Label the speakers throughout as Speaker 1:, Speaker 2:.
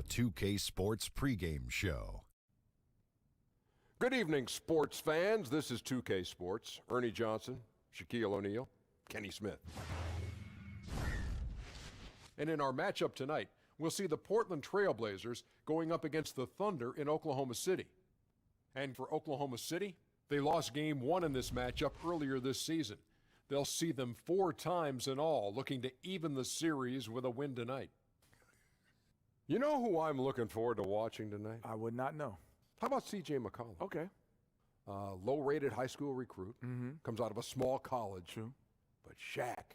Speaker 1: 2K Sports pregame show.
Speaker 2: Good evening, sports fans. This is 2K Sports. Ernie Johnson, Shaquille O'Neal, Kenny Smith. And in our matchup tonight, we'll see the Portland Trail Blazers going up against the Thunder in Oklahoma City. And for Oklahoma City, they lost Game 1 in this matchup earlier this season. They'll see them 4 times in all, looking to even the series with a win tonight. You know who I'm looking forward to watching tonight?
Speaker 3: I would not know.
Speaker 2: How about C.J. McCollum?
Speaker 3: Okay.
Speaker 2: Low-rated high school recruit. Comes out of a small college.
Speaker 3: True.
Speaker 2: But Shaq,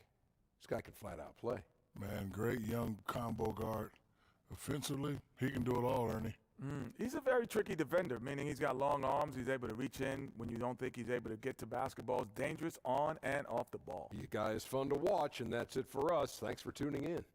Speaker 2: this guy can flat out play.
Speaker 4: Man, great young combo guard. Offensively, he can do it all, Ernie.
Speaker 3: He's a very tricky defender, meaning he's got long arms. He's able to reach in when you don't think he's able to get to basketballs. Dangerous on and off the ball.
Speaker 2: You guys fun to watch, and that's it for us. Thanks for tuning in.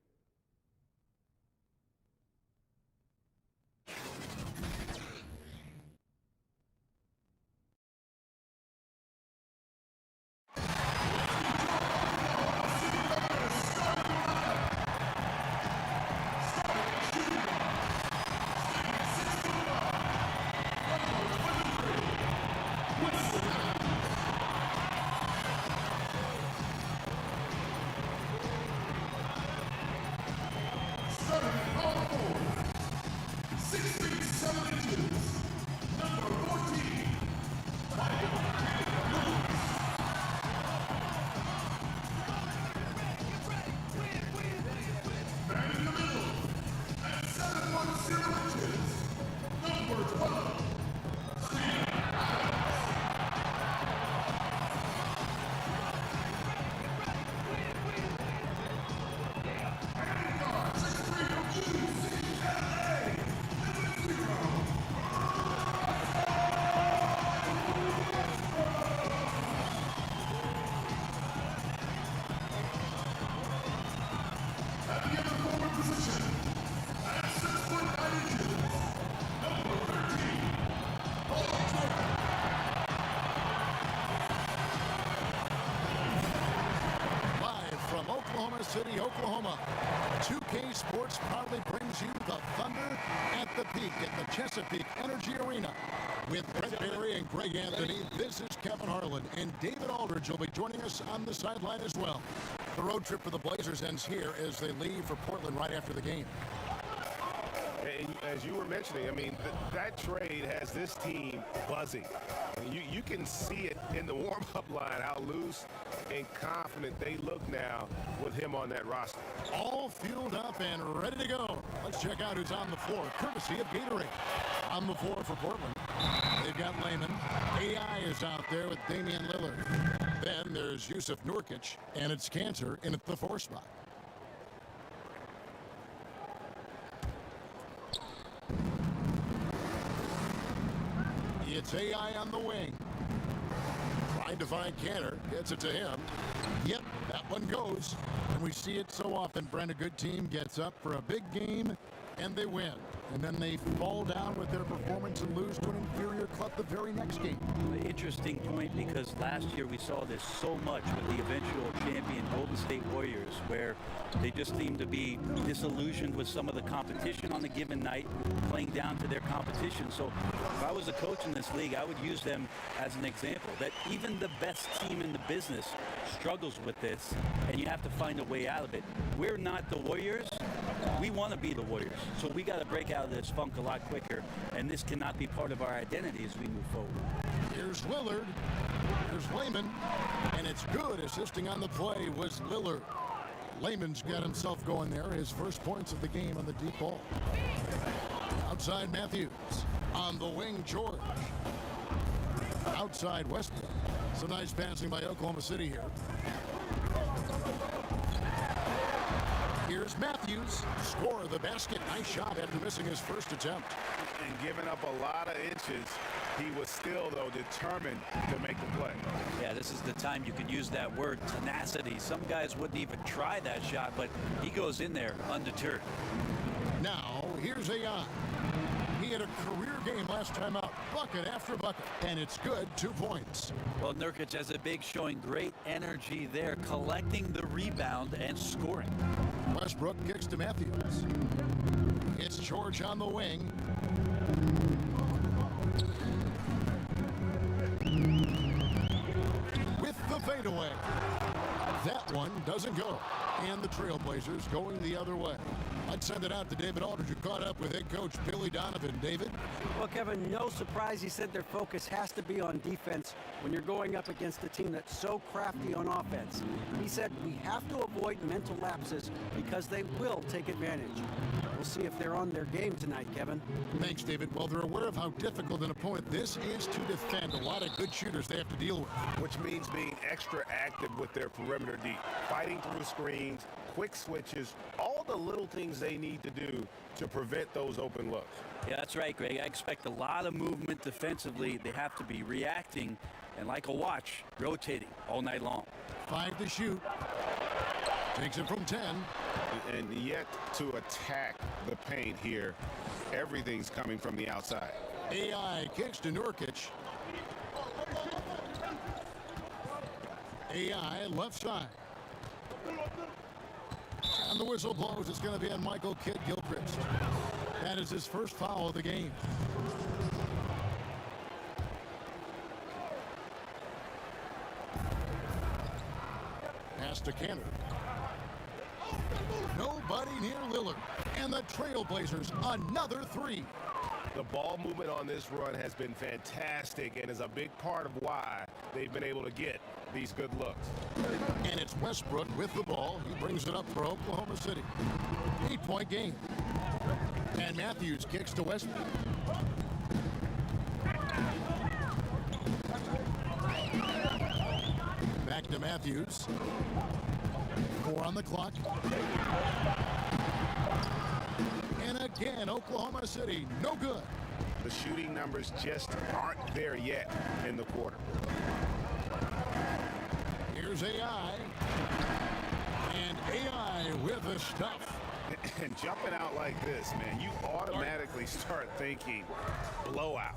Speaker 5: City, Oklahoma, 2K Sports proudly brings you the Thunder at the peak at the Chesapeake Energy Arena. With Brett Barry and Greg Anthony, this is Kevin Harlan, and David Aldridge will be joining us on the sideline as well. The road trip for the Blazers ends here as they leave for Portland right after the game.
Speaker 6: And as you were mentioning, I mean, that trade has this team buzzing. I mean, you can see it in the warm-up line, how loose and confident they look now with him on that roster.
Speaker 5: All fueled up and ready to go. Let's check out who's on the floor, courtesy of Gatorade. On the floor for Portland, they've got Layman. AI is out there with Damian Lillard. Then there's Yusuf Nurkic, and it's Cantor in at the 4 spot. It's AI on the wing. Tried to find Cantor, gets it to him. Yep, that one goes. And we see it so often. Brent, a good team gets up for a big game, and they win. And then they fall down with their performance and lose to an inferior club the very next game.
Speaker 7: Interesting point, because last year we saw this so much with the eventual champion Golden State Warriors, where they just seemed to be disillusioned with some of the competition on a given night, playing down to their competition. So if I was a coach in this league, I would use them as an example, that even the best team in the business struggles with this, and you have to find a way out of it. We're not the Warriors. We want to be the Warriors, so we got to break out of this funk a lot quicker, and this cannot be part of our identity as we move forward.
Speaker 5: Here's Lillard, here's Layman, and it's good. Assisting on the play was Lillard. Layman's got himself going there, his first points of the game on the deep ball. Outside Matthews, on the wing George. Outside Westbrook. Some nice passing by Oklahoma City here. Here's Matthews, score of the basket. Nice shot after missing his first attempt.
Speaker 6: And giving up a lot of inches, he was still, though, determined to make the play.
Speaker 7: Yeah, this is the time you could use that word, tenacity. Some guys wouldn't even try that shot, but he goes in there undeterred.
Speaker 5: Now, here's AI. He had a career game last time out, bucket after bucket, and it's good, 2 points.
Speaker 7: Well, Nurkic has a big showing, great energy there, collecting the rebound and scoring.
Speaker 5: Westbrook kicks to Matthews. It's George on the wing. With the fadeaway. That one doesn't go. And the Trailblazers going the other way. I'd send it out to David Aldridge, who caught up with head coach Billy Donovan. David?
Speaker 8: Well, Kevin, no surprise he said their focus has to be on defense when you're going up against a team that's so crafty on offense. He said we have to avoid mental lapses because they will take advantage. We'll see if they're on their game tonight, Kevin.
Speaker 5: Thanks, David. Well, they're aware of how difficult an opponent this is to defend. A lot of good shooters they have to deal with.
Speaker 6: Which means being extra active with their perimeter deep, fighting through screens, quick switches, all the little things they need to do to prevent those open looks.
Speaker 7: Yeah, that's right, Greg. I expect a lot of movement defensively. They have to be reacting and, like a watch, rotating all night long.
Speaker 5: 5 to shoot. Takes it from 10.
Speaker 6: And yet to attack the paint here, everything's coming from the outside.
Speaker 5: AI kicks to Nurkic. AI left side. And the whistle blows. It's going to be on Michael Kidd-Gilchrist. That is his first foul of the game. Pass to Canner. Nobody near Lillard. And the Trailblazers, another 3.
Speaker 6: The ball movement on this run has been fantastic and is a big part of why they've been able to get these good looks.
Speaker 5: And it's Westbrook with the ball. He brings it up for Oklahoma City. 8-point game. And Matthews kicks to Westbrook. Back to Matthews. 4 on the clock. And again, Oklahoma City, no good.
Speaker 6: The shooting numbers just aren't there yet in the quarter.
Speaker 5: Here's AI. And AI with the stuff.
Speaker 6: And jumping out like this, man, you automatically start thinking blowout.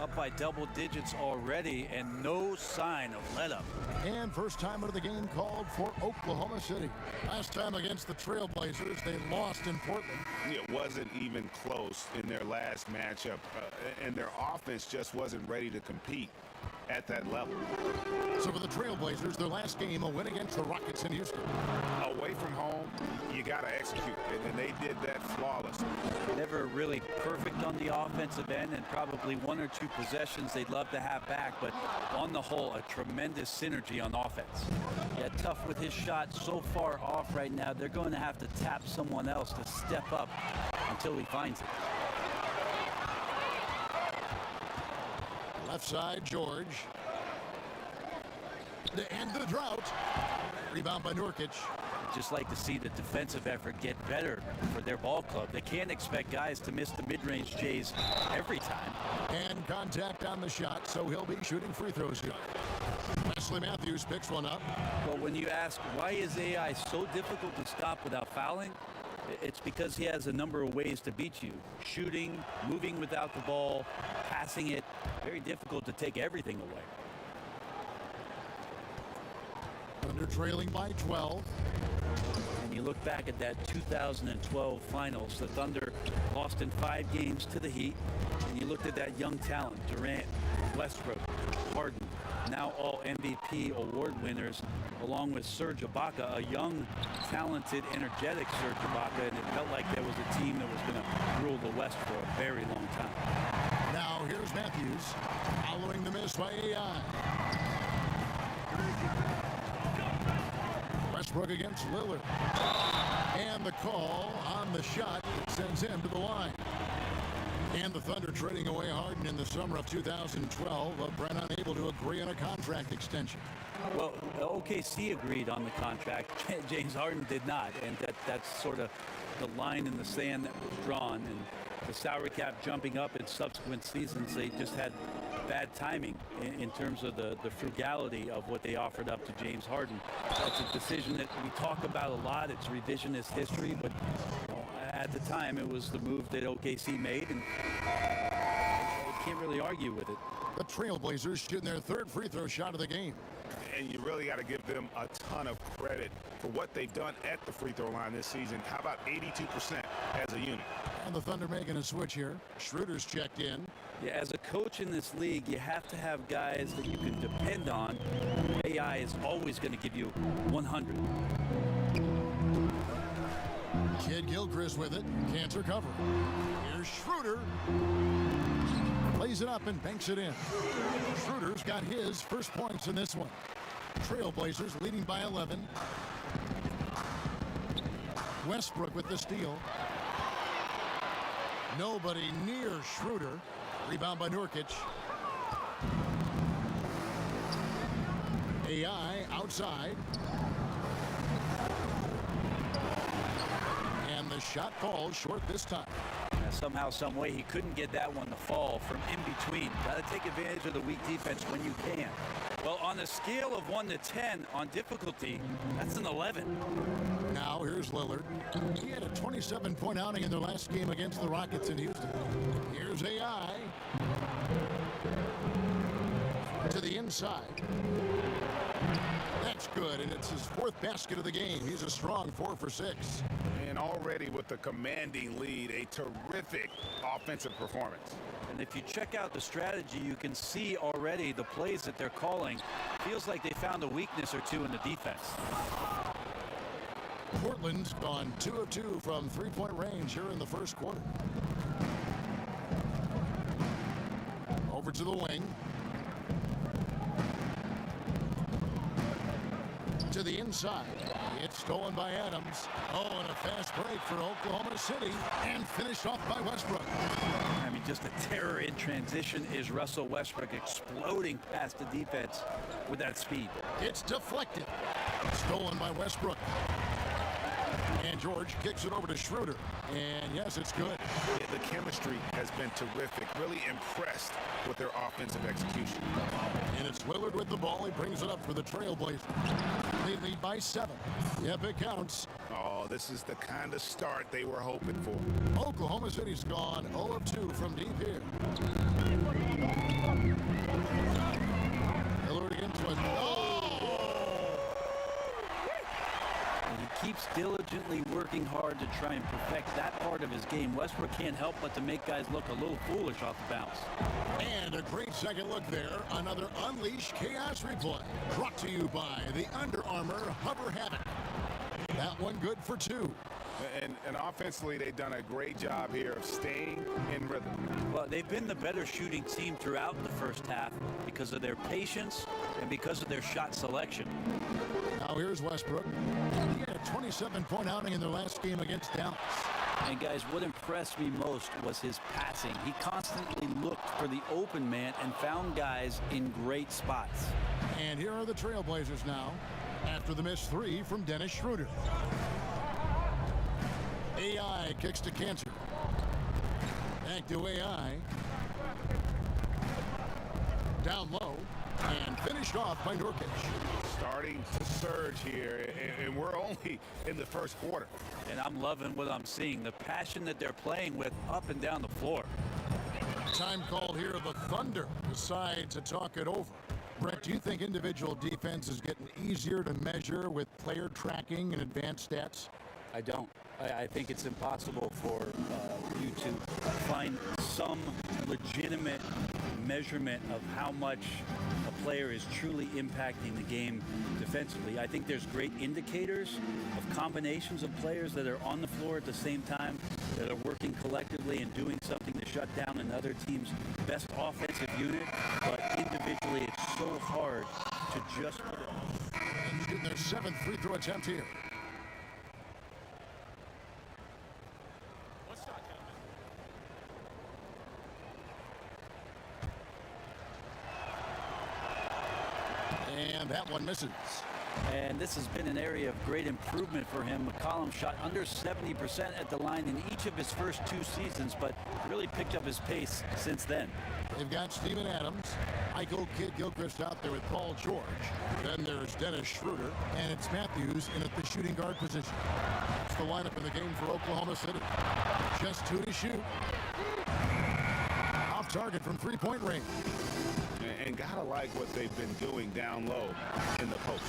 Speaker 7: Up by double digits already and no sign of let up.
Speaker 5: And first time out of the game called for Oklahoma City. Last time against the Trailblazers, they lost in Portland.
Speaker 6: It wasn't even close in their last matchup, and their offense just wasn't ready to compete at that level.
Speaker 5: So for the Trailblazers, their last game, a win against the Rockets in Houston.
Speaker 6: Away from home, you got to execute, and they did that flawlessly.
Speaker 7: Never really perfect on the offensive end, and probably 1 or 2 possessions they'd love to have back, but on the whole, a tremendous synergy on offense. Yeah, tough with his shot so far off right now. They're going to have to tap someone else to step up until he finds it.
Speaker 5: Left side, George. The end of the drought. Rebound by Nurkic.
Speaker 7: Just like to see the defensive effort get better for their ball club. They can't expect guys to miss the mid-range Jays every time.
Speaker 5: And contact on the shot, so he'll be shooting free throws here. Wesley Matthews picks one up.
Speaker 7: But when you ask why is AI so difficult to stop without fouling, it's because he has a number of ways to beat you. Shooting, moving without the ball, passing it. Very difficult to take everything away.
Speaker 5: Thunder trailing by 12.
Speaker 7: And you look back at that 2012 finals, the Thunder lost in 5 games to the Heat. And you looked at that young talent, Durant, Westbrook, Harden, now all MVP award winners, along with Serge Ibaka, a young, talented, energetic Serge Ibaka, and it felt like there was a team that was going to rule the West for a very long time.
Speaker 5: Now here's Matthews, following the miss by AI. Westbrook against Lillard. And the call on the shot sends him to the line. And the Thunder trading away Harden in the summer of 2012. Brent unable to agree on a contract extension.
Speaker 7: Well, OKC agreed on the contract. James Harden did not, and that's sort of the line in the sand that was drawn. And the salary cap jumping up in subsequent seasons, they just had bad timing in terms of the frugality of what they offered up to James Harden. It's a decision that we talk about a lot. It's revisionist history, but at the time it was the move that OKC made, and I can't really argue with it.
Speaker 5: The Trailblazers shooting their 3rd free throw shot of the game.
Speaker 6: And you really got to give them a ton of credit for what they've done at the free throw line this season. How about 82% as a unit?
Speaker 5: And the Thunder making a switch here. Schroeder's checked in.
Speaker 7: Yeah, as a coach in this league, you have to have guys that you can depend on. AI is always going to give you 100.
Speaker 5: Kid Gilchrist with it. Can't recover. Here's Schroeder. Plays it up and banks it in. Schroeder's got his first points in this one. Trailblazers leading by 11. Westbrook with the steal. Nobody near Schroeder. Rebound by Nurkic. AI outside. And the shot falls short this time.
Speaker 7: Somehow, some way, he couldn't get that one to fall from in between. Got to take advantage of the weak defense when you can. Well, on a scale of 1 to 10 on difficulty, that's an 11.
Speaker 5: Now here's Lillard. He had a 27-point outing in their last game against the Rockets in Houston. Here's AI. To the inside. That's good, and it's his fourth basket of the game. He's a strong 4 for 6.
Speaker 6: And already with the commanding lead, a terrific offensive performance.
Speaker 7: And if you check out the strategy, you can see already the plays that they're calling. Feels like they found a weakness or two in the defense.
Speaker 5: Portland's gone 2 of 2 from three-point range here in the first quarter. Over to the wing. To the inside. It's stolen by Adams. Oh, and a fast break for Oklahoma City. And finished off by Westbrook.
Speaker 7: I mean, just a terror in transition is Russell Westbrook exploding past the defense with that speed.
Speaker 5: It's deflected. Stolen by Westbrook. And George kicks it over to Schroeder. And yes, it's good.
Speaker 6: Yeah, the chemistry has been terrific. Really impressed with their offensive execution.
Speaker 5: And it's Lillard with the ball. He brings it up for the Trailblazers. They lead by 7. Yep, it counts.
Speaker 6: Oh, this is the kind of start they were hoping for.
Speaker 5: Oklahoma City's gone 0 of 2 from deep here. Lillard against Westbrook. Oh!
Speaker 7: He keeps diligently working hard to try and perfect that part of his game. Westbrook can't help but to make guys look a little foolish off the bounce.
Speaker 5: And a great second look there. Another Unleash Chaos replay. Brought to you by the Under Armour Hover Havoc. That one good for 2.
Speaker 6: And offensively, they've done a great job here of staying in rhythm.
Speaker 7: Well, they've been the better shooting team throughout the first half because of their patience and because of their shot selection.
Speaker 5: Now here's Westbrook. He had a 27-point outing in their last game against Dallas.
Speaker 7: And guys, what impressed me most was his passing. He constantly looked for the open man and found guys in great spots.
Speaker 5: And here are the Trailblazers now after the missed 3 from Dennis Schroeder. AI kicks to Cantor. Back to AI. Down low and finished off by Nurkic.
Speaker 6: Starting to surge here, and we're only in the first quarter.
Speaker 7: And I'm loving what I'm seeing, the passion that they're playing with up and down the floor.
Speaker 5: Time called here. The Thunder decide to talk it over. Brett, do you think individual defense is getting easier to measure with player tracking and advanced stats?
Speaker 7: I don't. I think it's impossible for you to find some legitimate measurement of how much a player is truly impacting the game defensively. I think there's great indicators of combinations of players that are on the floor at the same time, that are working collectively and doing something to shut down another team's best offensive unit. But individually, it's so hard to just put it.
Speaker 5: And shooting their 7th free throw attempt here. And that one misses.
Speaker 7: And this has been an area of great improvement for him. McCollum shot under 70% at the line in each of his first 2 seasons, but really picked up his pace since then.
Speaker 5: They've got Steven Adams, Michael Kid Gilchrist out there with Paul George. Then there's Dennis Schroeder, and it's Matthews in at the shooting guard position. That's the lineup in the game for Oklahoma City. Just 2 to shoot. Off target from 3-point range.
Speaker 6: and gotta like what they've been doing down low in the post.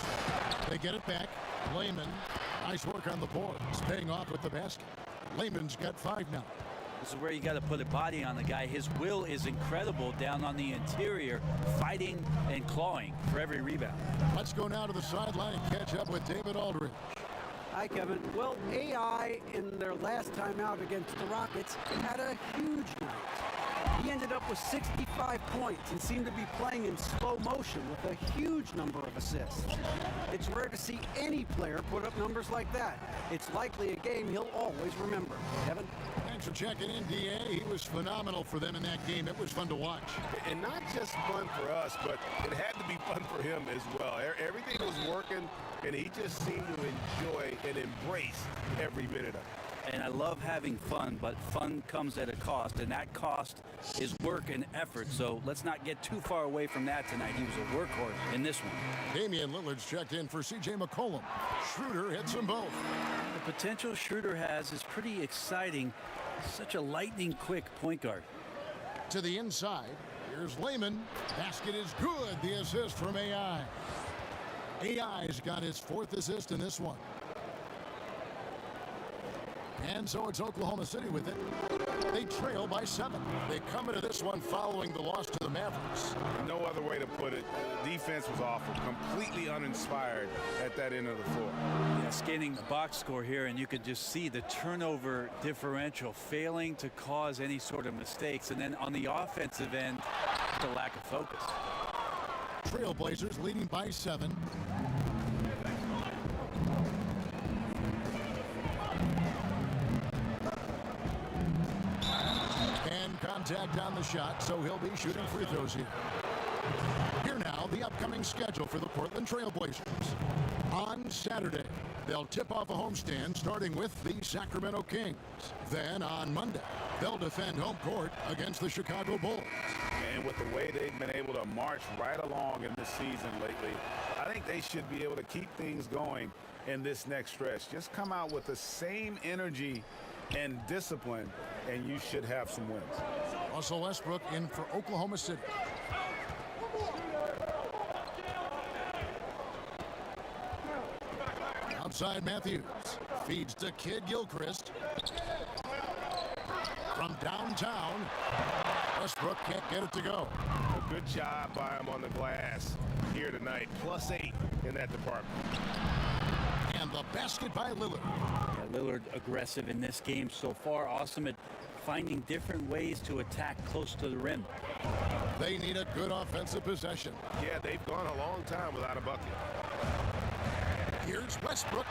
Speaker 5: They get it back. Lehman, nice work on the boards, paying off with the basket. Lehman's got 5 now.
Speaker 7: This is where you got to put a body on the guy. His will is incredible down on the interior, fighting and clawing for every rebound.
Speaker 5: Let's go now to the sideline and catch up with David Aldridge.
Speaker 8: Hi, Kevin. Well, AI in their last time out against the Rockets had a huge night. He ended up with 65 points and seemed to be playing in slow motion with a huge number of assists. It's rare to see any player put up numbers like that. It's likely a game he'll always remember. Kevin?
Speaker 5: Thanks for checking in, DA. He was phenomenal for them in that game. It was fun to watch.
Speaker 6: And not just fun for us, but it had to be fun for him as well. Everything was working, and he just seemed to enjoy and embrace every minute of it.
Speaker 7: And I love having fun, but fun comes at a cost, and that cost is work and effort. So let's not get too far away from that tonight. He was a workhorse in this one.
Speaker 5: Damian Lillard's checked in for C.J. McCollum. Schroeder hits them both.
Speaker 7: The potential Schroeder has is pretty exciting. Such a lightning-quick point guard.
Speaker 5: To the inside, here's Lehman. Basket is good. The assist from AI. AI's got his 4th assist in this one. And so it's Oklahoma City with it. They trail by 7. They come into this one following the loss to the Mavericks.
Speaker 6: No other way to put it. Defense was awful, completely uninspired at that end of the floor.
Speaker 7: Yeah, scanning the box score here, and you could just see the turnover differential failing to cause any sort of mistakes. And then on the offensive end, the lack of focus.
Speaker 5: Trailblazers leading by 7. Contact on the shot, so he'll be shooting free throws here. Here now, the upcoming schedule for the Portland Trailblazers. On Saturday, they'll tip off a homestand starting with the Sacramento Kings. Then on Monday, they'll defend home court against the Chicago Bulls.
Speaker 6: And with the way they've been able to march right along in this season lately, I think they should be able to keep things going in this next stretch. Just come out with the same energy and discipline, and you should have some wins.
Speaker 5: Russell Westbrook in for Oklahoma City. Outside Matthews. Feeds to Kid Gilchrist. From downtown, Westbrook can't get it to go.
Speaker 6: Well, good job by him on the glass here tonight. +8 in that department.
Speaker 5: And the basket by Lillard.
Speaker 7: Yeah, Lillard aggressive in this game so far. Awesome at finding different ways to attack close to the rim.
Speaker 5: They need a good offensive possession.
Speaker 6: Yeah, they've gone a long time without a bucket.
Speaker 5: Here's Westbrook.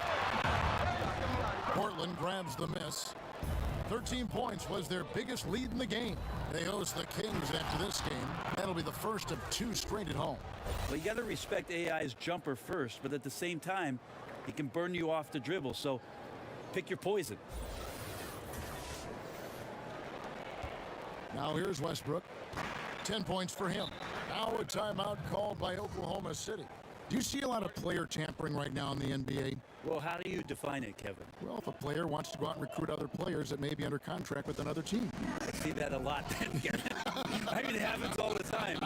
Speaker 5: Portland grabs the miss. 13 points was their biggest lead in the game. They host the Kings after this game. That'll be the first of 2 straight at home.
Speaker 7: Well, you got to respect AI's jumper first, but at the same time, he can burn you off the dribble, so pick your poison.
Speaker 5: Now here's Westbrook. 10 points for him. Now a timeout called by Oklahoma City. Do you see a lot of player tampering right now in the NBA?
Speaker 7: Well, how do you define it, Kevin?
Speaker 5: Well, if a player wants to go out and recruit other players that may be under contract with another team.
Speaker 7: I see that a lot. I mean, it happens all the time.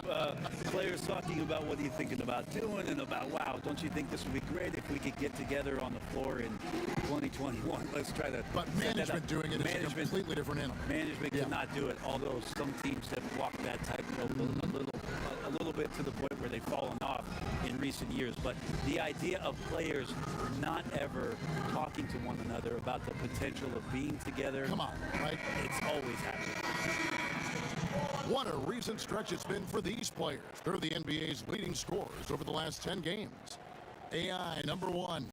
Speaker 7: Players talking about what are you thinking about doing and about, wow, don't you think this would be great if we could get together on the floor in 2021? Let's try to.
Speaker 5: But management doing it is a completely different animal.
Speaker 7: Management cannot do it, although some teams have walked that tightrope a little bit to the point where they've fallen off in recent years. But the idea of players not ever talking to one another about the potential of being together.
Speaker 5: Come on, right?
Speaker 7: It's always happening.
Speaker 5: What a recent stretch it's been for these players. They're the NBA's leading scorers over the last 10 games. AI, number 1.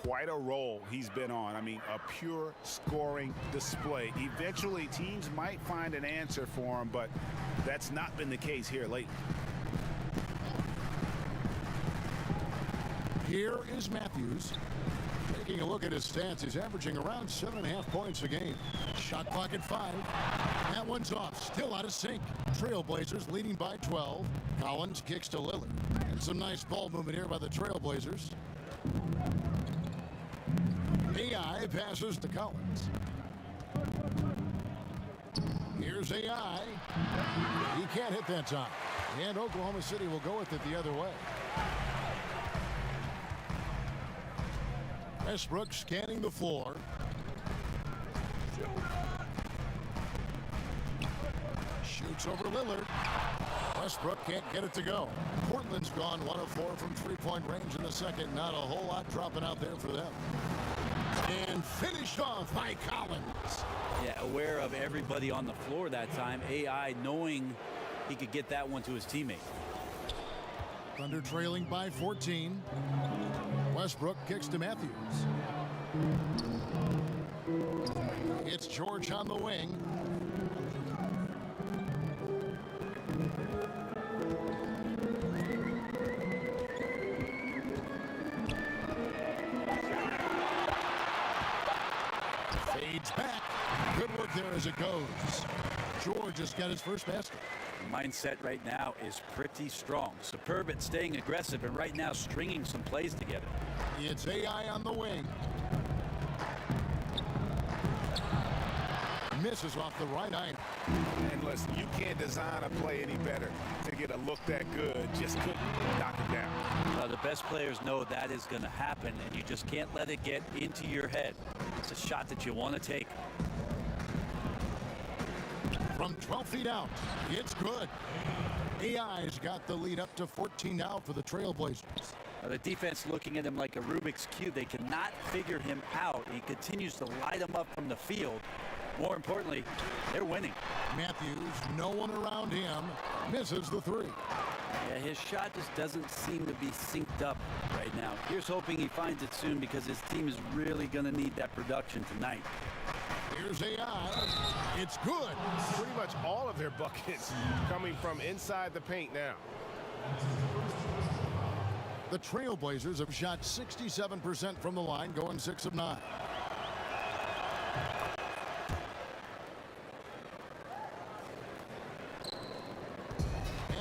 Speaker 6: Quite a role he's been on. I mean, a pure scoring display. Eventually, teams might find an answer for him, but that's not been the case here lately.
Speaker 5: Here is Matthews. Taking a look at his stats, he's averaging around 7.5 points a game. Shot clock at 5. That one's off, still out of sync. Trailblazers leading by 12. Collins kicks to Lillard. And some nice ball movement here by the Trailblazers. AI passes to Collins. Here's AI. He can't hit that time. And Oklahoma City will go with it the other way. Westbrook scanning the floor. Shoots over Lillard. Westbrook can't get it to go. Portland's gone 1 of 4 from three-point range in the second. Not a whole lot dropping out there for them. And finished off by Collins.
Speaker 7: Yeah, aware of everybody on the floor that time. AI knowing he could get that one to his teammate.
Speaker 5: Thunder trailing by 14. Westbrook kicks to Matthews. It's George on the wing. Fades back. Good work there as it goes. George has got his first basket.
Speaker 7: Mindset right now is pretty strong. Superb at staying aggressive and right now stringing some plays together.
Speaker 5: It's AI on the wing. Misses off the right eye.
Speaker 6: And listen, you can't design a play any better to get a look that good. Just couldn't knock it down.
Speaker 7: The best players know that is going to happen, and you just can't let it get into your head. It's a shot that you want to take.
Speaker 5: From 12 feet out, it's good. AI's got the lead up to 14 now for the Trailblazers.
Speaker 7: The defense looking at him like a Rubik's Cube. They cannot figure him out. He continues to light him up from the field. More importantly, they're winning.
Speaker 5: Matthews, no one around him, misses the three.
Speaker 7: Yeah, his shot just doesn't seem to be synced up right now. Here's hoping he finds it soon because his team is really going to need that production tonight.
Speaker 5: Here's AI. It's good.
Speaker 6: Pretty much all of their buckets coming from inside the paint now.
Speaker 5: The Trailblazers have shot 67% from the line, going 6 of 9.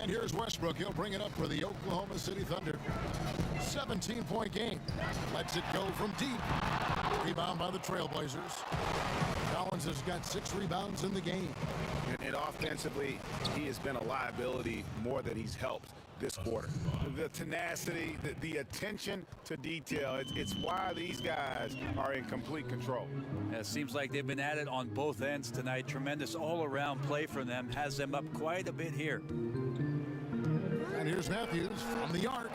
Speaker 5: And here's Westbrook. He'll bring it up for the Oklahoma City Thunder. 17-point game. Lets it go from deep. Rebound by the Trailblazers. Collins has got 6 rebounds in the game.
Speaker 6: And offensively, he has been a liability more than he's helped this quarter. The tenacity, the attention to detail, it's why these guys are in complete control.
Speaker 7: It seems like they've been at it on both ends tonight. Tremendous all-around play from them. Has them up quite a bit here.
Speaker 5: And here's Matthews from the arc.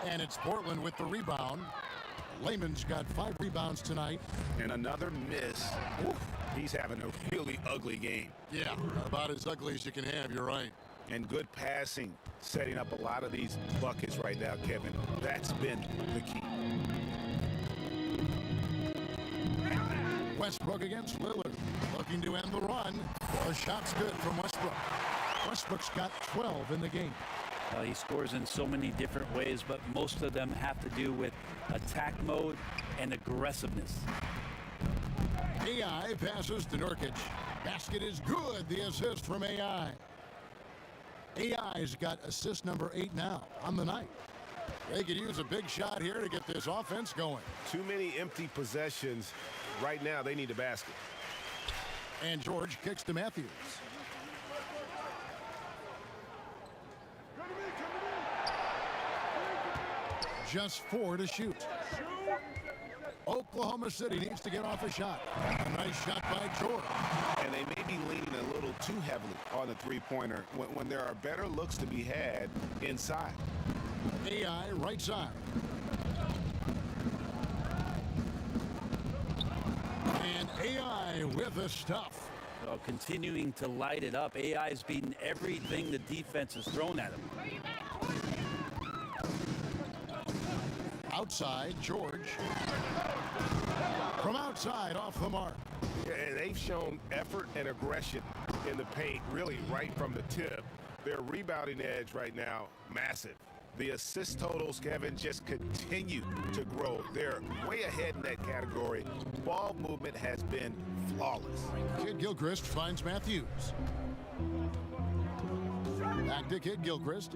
Speaker 5: And it's Portland with the rebound. Layman's got 5 rebounds tonight.
Speaker 6: And another miss. Oof, he's having a really ugly game.
Speaker 5: Yeah, about as ugly as you can have, you're right.
Speaker 6: And good passing, setting up a lot of these buckets right now, Kevin. That's been the key.
Speaker 5: Westbrook against Lillard. Looking to end the run. The shot's good from Westbrook. Westbrook's got 12 in the game.
Speaker 7: He scores in so many different ways, but most of them have to do with attack mode and aggressiveness.
Speaker 5: AI passes to Nurkic. Basket is good. The assist from AI. AI's got assist number 8 now on the night. They could use a big shot here to get this offense going.
Speaker 6: Too many empty possessions. Right now, they need a basket.
Speaker 5: And George kicks to Matthews. Just 4 to shoot. Oklahoma City needs to get off a shot. A nice shot by George.
Speaker 6: And they may be leaning a little too heavily on the three-pointer when there are better looks to be had inside.
Speaker 5: AI right side. And AI with the stuff.
Speaker 7: So continuing to light it up. AI's beaten everything the defense has thrown at him.
Speaker 5: Outside, George. From outside, off the mark.
Speaker 6: Yeah, and they've shown effort and aggression in the paint, really right from the tip. Their rebounding edge right now, massive. The assist totals, Kevin, just continue to grow. They're way ahead in that category. Ball movement has been flawless.
Speaker 5: Kid Gilchrist finds Matthews. Back to Kid Gilchrist.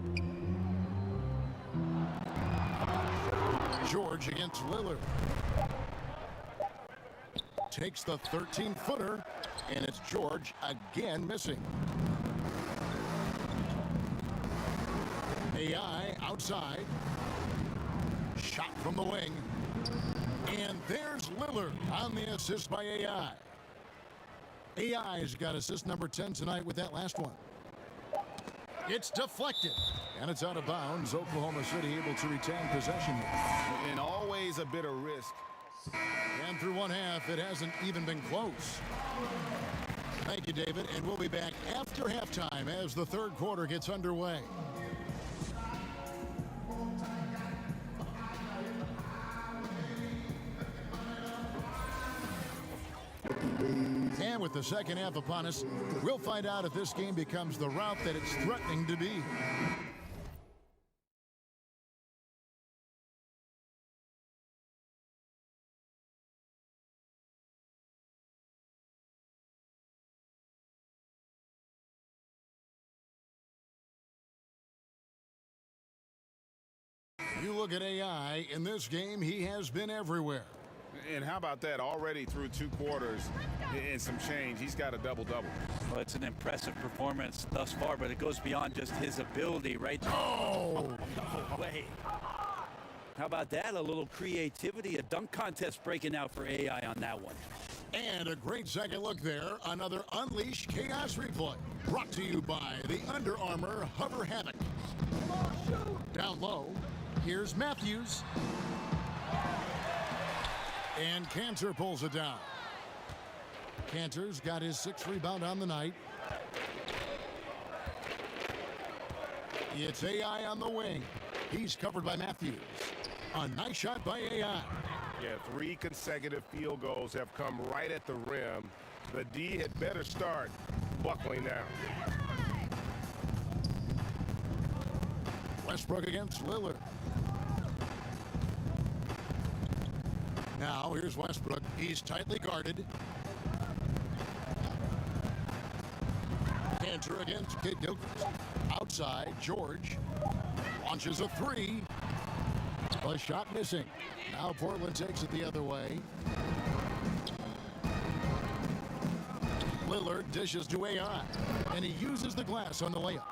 Speaker 5: George against Lillard. Takes the 13-footer, and it's George again missing. outside. Shot from the wing. And there's Lillard on the assist by AI. AI's got assist number 10 tonight with that last one. It's deflected. And it's out of bounds. Oklahoma City able to retain possession here.
Speaker 6: And always a bit of risk.
Speaker 5: And through one half, it hasn't even been close. Thank you, David. And we'll be back after halftime as the third quarter gets underway. And with the second half upon us, we'll find out if this game becomes the rout that it's threatening to be. You look at AI, in this game, he has been everywhere.
Speaker 6: And how about that? Already through 2 quarters and some change, he's got a double-double.
Speaker 7: Well, it's an impressive performance thus far, but it goes beyond just his ability, right?
Speaker 5: Oh!
Speaker 7: No way. How about that? A little creativity, a dunk contest breaking out for AI on that one.
Speaker 5: And a great second look there. Another Unleash Chaos replay. Brought to you by the Under Armour Hover Havoc. Down low, here's Matthews. And Cantor pulls it down. Cantor's got his 6th rebound on the night. It's AI on the wing. He's covered by Matthews. A nice shot by AI.
Speaker 6: Yeah, 3 consecutive field goals have come right at the rim. The D had better start buckling down.
Speaker 5: Westbrook against Lillard. Now here's Westbrook. He's tightly guarded. Cantor against Kid Gilchrist. Outside, George launches a 3. A shot missing. Now Portland takes it the other way. Lillard dishes to AI, and he uses the glass on the layup.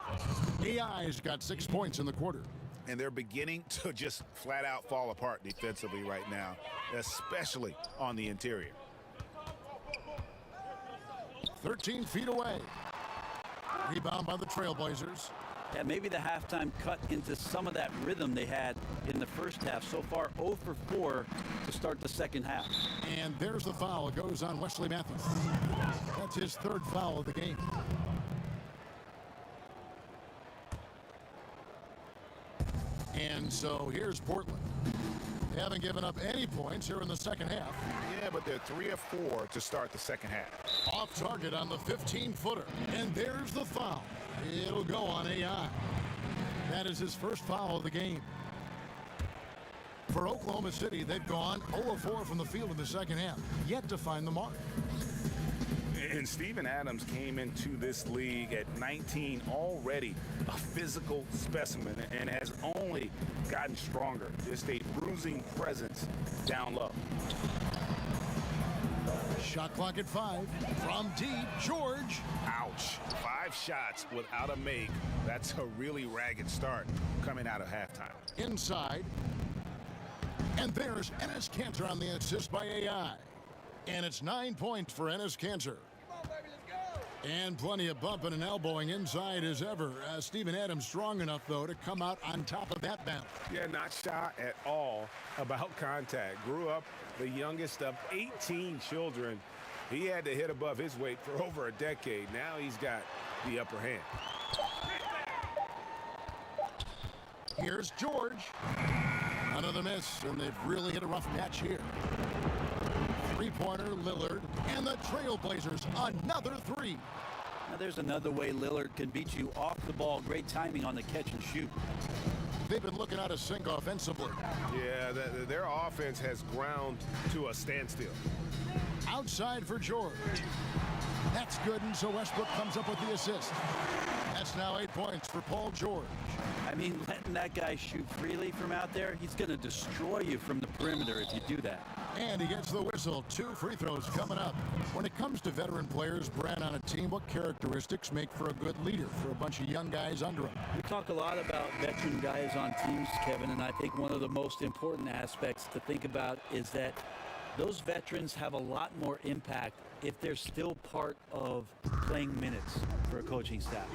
Speaker 5: AI's got 6 points in the quarter.
Speaker 6: And they're beginning to just flat out fall apart defensively right now, especially on the interior.
Speaker 5: 13 feet away. Rebound by the Trailblazers.
Speaker 7: Yeah, maybe the halftime cut into some of that rhythm they had in the first half. So far, 0 for 4 to start the second half.
Speaker 5: And there's the foul. It goes on Wesley Matthews. That's his 3rd foul of the game. And so here's Portland. They haven't given up any points here in the second half.
Speaker 6: Yeah, but they're 3 of 4 to start the second half.
Speaker 5: Off target on the 15-footer. And there's the foul. It'll go on AI. That is his 1st foul of the game. For Oklahoma City, they've gone 0 of 4 from the field in the second half, yet to find the mark.
Speaker 6: And Steven Adams came into this league at 19, already a physical specimen, and has only gotten stronger. Just a bruising presence down low.
Speaker 5: Shot clock at 5. From deep, George.
Speaker 6: Ouch. 5 shots without a make. That's a really ragged start coming out of halftime.
Speaker 5: Inside. And there's Enes Kanter on the assist by AI. And it's 9 points for Enes Kanter. And plenty of bumping and elbowing inside as ever. Steven Adams strong enough, though, to come out on top of that battle.
Speaker 6: Yeah, not shy at all about contact. Grew up the youngest of 18 children. He had to hit above his weight for over a decade. Now he's got the upper hand.
Speaker 5: Here's George. Another miss, and they've really hit a rough patch here. 3-pointer, Lillard, and the Trailblazers, another 3.
Speaker 7: Now there's another way Lillard can beat you off the ball. Great timing on the catch and shoot.
Speaker 5: They've been looking out of sync offensively.
Speaker 6: Yeah, their offense has ground to a standstill.
Speaker 5: Outside for George. That's good, and so Westbrook comes up with the assist. That's now 8 points for Paul George.
Speaker 7: I mean, letting that guy shoot freely from out there, he's going to destroy you from the perimeter if you do that.
Speaker 5: And he gets the whistle. 2 free throws coming up. When it comes to veteran players, Brad, on a team, what characteristics make for a good leader for a bunch of young guys under him?
Speaker 7: We talk a lot about veteran guys on teams, Kevin, and I think one of the most important aspects to think about is that those veterans have a lot more impact if they're still part of playing minutes for a coaching staff.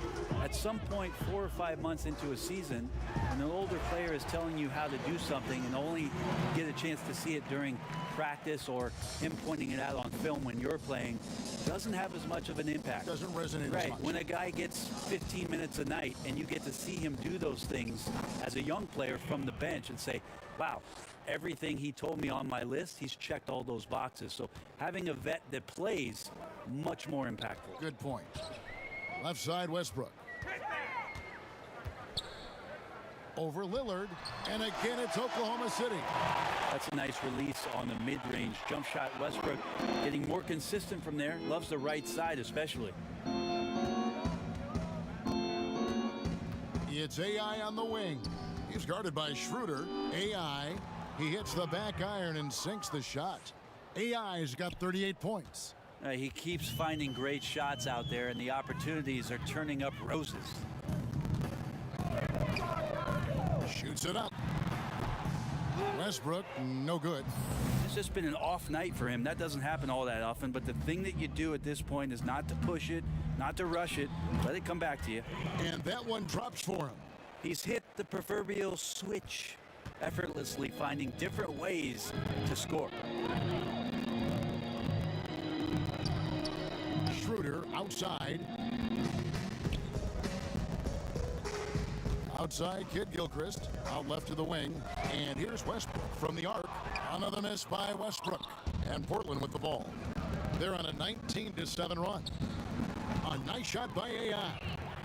Speaker 7: At some point, 4 or 5 months into a season, when an older player is telling you how to do something and only get a chance to see it during practice or him pointing it out on film when you're playing, doesn't have as much of an impact.
Speaker 5: Doesn't resonate
Speaker 7: right.
Speaker 5: as much.
Speaker 7: When a guy gets 15 minutes a night and you get to see him do those things as a young player from the bench and say, wow, everything he told me on my list, he's checked all those boxes. So having a vet that plays, much more impactful.
Speaker 5: Good point. Left side, Westbrook. Over Lillard, and again it's Oklahoma City.
Speaker 7: That's a nice release on the mid-range jump shot. Westbrook getting more consistent from there. Loves the right side especially.
Speaker 5: It's AI on the wing. He's guarded by Schroeder. AI, he hits the back iron and sinks the shot. AI's got 38 points.
Speaker 7: He keeps finding great shots out there, and the opportunities are turning up roses.
Speaker 5: Shoots it up. Westbrook, no good.
Speaker 7: It's just been an off night for him. That doesn't happen all that often, but the thing that you do at this point is not to push it, not to rush it. Let it come back to you.
Speaker 5: And that one drops for him.
Speaker 7: He's hit the proverbial switch, effortlessly finding different ways to score.
Speaker 5: Schroeder outside. Outside, Kid Gilchrist, out left to the wing. And here's Westbrook from the arc. Another miss by Westbrook. And Portland with the ball. They're on a 19-7 run. A nice shot by AI.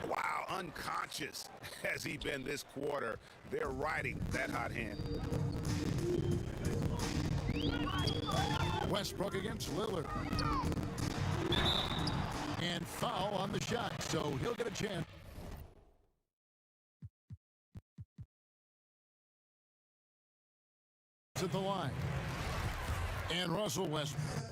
Speaker 6: Wow, unconscious has he been this quarter. They're riding that hot hand.
Speaker 5: Westbrook against Lillard. And foul on the shot, so he'll get a chance. At the line. And Russell Westbrook.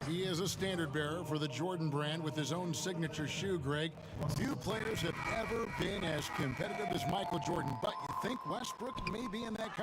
Speaker 5: He is a standard bearer for the Jordan brand with his own signature shoe, Greg. Few players have ever been as competitive as Michael Jordan, but you think Westbrook may be in that